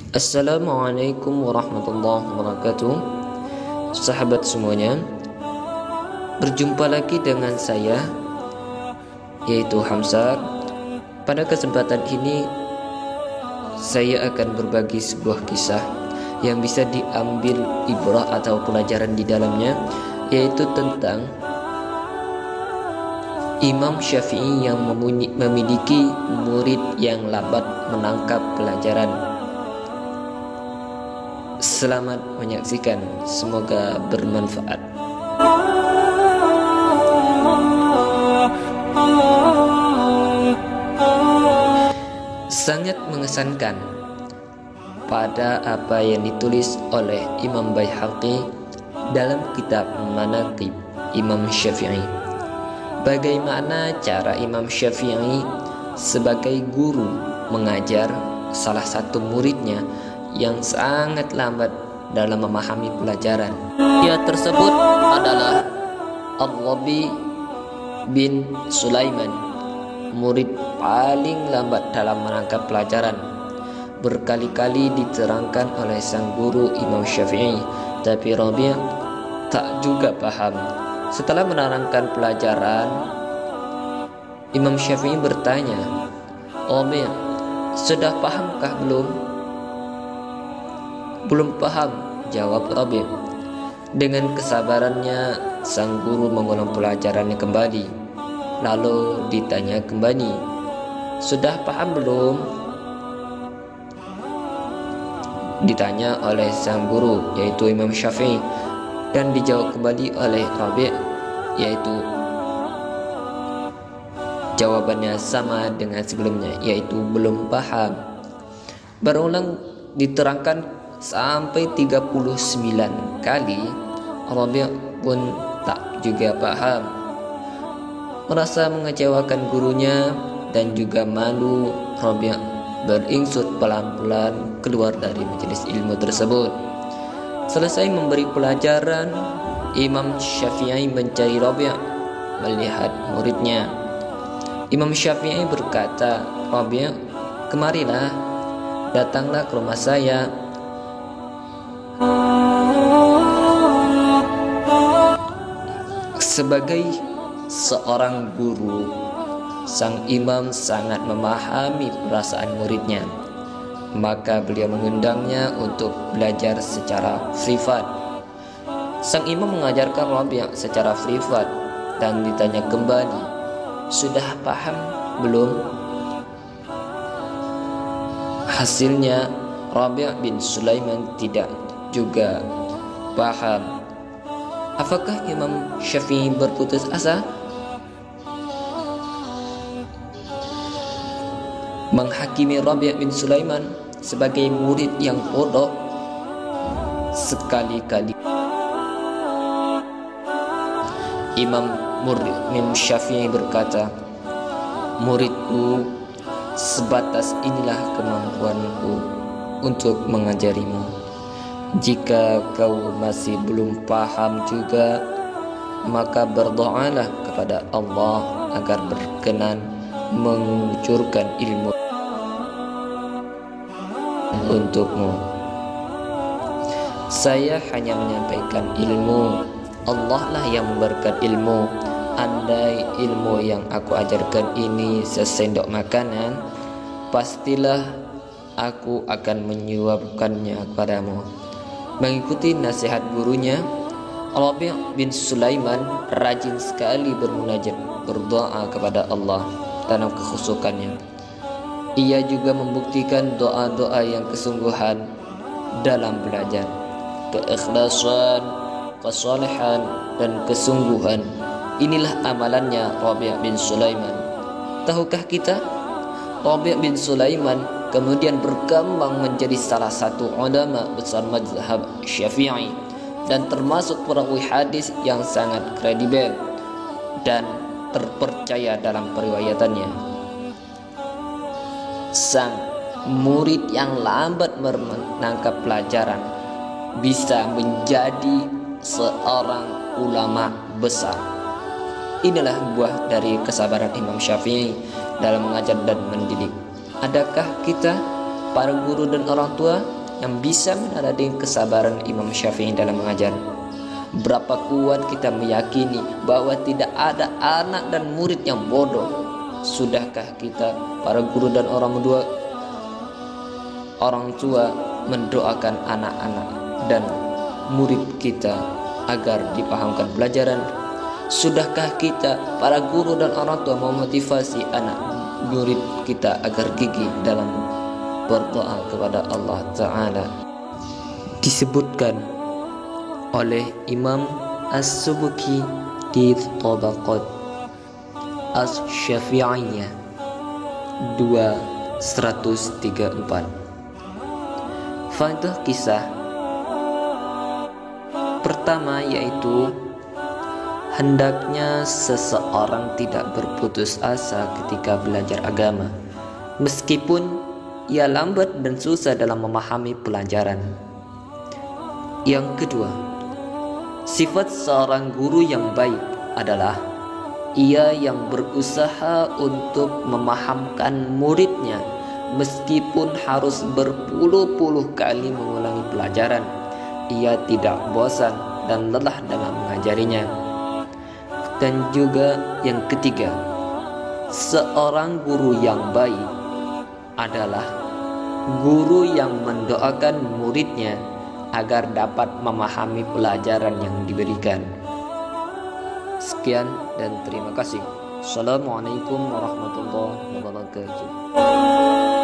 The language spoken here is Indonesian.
Assalamualaikum warahmatullahi wabarakatuh. Sahabat semuanya, berjumpa lagi dengan saya, yaitu Hamzah. Pada kesempatan ini saya akan berbagi sebuah kisah yang bisa diambil ibrah atau pelajaran di dalamnya, yaitu tentang Imam Syafi'i yang memiliki murid yang lambat menangkap pelajaran. Selamat menyaksikan, semoga bermanfaat. Sangat mengesankan pada apa yang ditulis oleh Imam Baihaqi dalam kitab Manaqib Imam Syafi'i. Bagaimana cara Imam Syafi'i sebagai guru mengajar salah satu muridnya yang sangat lambat dalam memahami pelajaran. Dia tersebut adalah Al-Rabi bin Sulaiman, murid paling lambat dalam menangkap pelajaran. Berkali-kali diterangkan oleh sang guru Imam Syafi'i, tapi Rabi' tak juga paham. Setelah menerangkan pelajaran, Imam Syafi'i bertanya, "Rabi', sudah pahamkah belum?" "Belum paham," jawab Rabi'. Dengan kesabarannya, sang guru mengulang pelajarannya kembali. Lalu ditanya kembali, "Sudah paham belum?" Ditanya oleh sang guru, yaitu Imam Syafi'i, dan dijawab kembali oleh Rabi', yaitu jawabannya sama dengan sebelumnya, yaitu belum paham. Berulang diterangkan sampai 39 kali, Rabi' pun tak juga paham. Merasa mengecewakan gurunya dan juga malu, Rabi' beringsut pelan-pelan keluar dari majelis ilmu tersebut. Selesai memberi pelajaran, Imam Syafi'i mencari Rabi' melihat muridnya. Imam Syafi'i berkata, "Rabi', kemarilah, datanglah ke rumah saya." Sebagai seorang guru, sang imam sangat memahami perasaan muridnya. Maka beliau mengundangnya untuk belajar secara privat. Sang imam mengajarkan Rabi' secara privat dan ditanya kembali, "Sudah paham belum?" Hasilnya, Rabi' bin Sulaiman tidak juga paham. Apakah Imam Syafi'i berputus asa? Menghakimi Rabi' bin Sulaiman sebagai murid yang bodoh? Sekali-kali Imam Syafi'i berkata, "Muridku, sebatas inilah kemampuanku untuk mengajarimu. Jika kau masih belum paham juga, maka berdoalah kepada Allah agar berkenan mengucurkan ilmu untukmu. Saya hanya menyampaikan ilmu, Allah lah yang memberikan ilmu. Andai ilmu yang aku ajarkan ini sesendok makanan, pastilah aku akan menyuapkannya kepadamu." Mengikuti nasihat gurunya, Rabi' bin Sulaiman rajin sekali bermunajat, berdoa kepada Allah dalam kekhusukannya. Ia juga membuktikan doa-doa yang kesungguhan dalam belajar. Keikhlasan, kesalehan, dan kesungguhan, inilah amalannya Rabi' bin Sulaiman. Tahukah kita, Rabi' bin Sulaiman kemudian berkembang menjadi salah satu ulama besar mazhab Syafi'i dan termasuk perawi hadis yang sangat kredibel dan terpercaya dalam periwayatannya. Sang murid yang lambat menangkap pelajaran bisa menjadi seorang ulama besar. Inilah buah dari kesabaran Imam Syafi'i dalam mengajar dan mendidik. Adakah kita, para guru dan orang tua, yang bisa menandai kesabaran Imam Syafi'i dalam mengajar. Berapa kuat kita meyakini bahwa tidak ada anak dan murid yang bodoh. Sudahkah kita, para guru dan orang tua mendoakan anak-anak dan murid kita agar dipahamkan pelajaran? Sudahkah kita, para guru dan orang tua, memotivasi anak murid kita agar gigih dalam berdoa kepada Allah Ta'ala? Disebutkan oleh Imam As-Subki di Tabaqat As-Syafi'iyah 234. Faedah kisah pertama yaitu hendaknya seseorang tidak berputus asa ketika belajar agama, meskipun ia lambat dan susah dalam memahami pelajaran. Yang kedua, sifat seorang guru yang baik adalah ia yang berusaha untuk memahamkan muridnya meskipun harus berpuluh-puluh kali mengulangi pelajaran. Ia tidak bosan dan lelah dalam mengajarinya. Dan juga yang ketiga, seorang guru yang baik adalah guru yang mendoakan muridnya agar dapat memahami pelajaran yang diberikan. Sekian dan terima kasih. Assalamualaikum warahmatullahi wabarakatuh.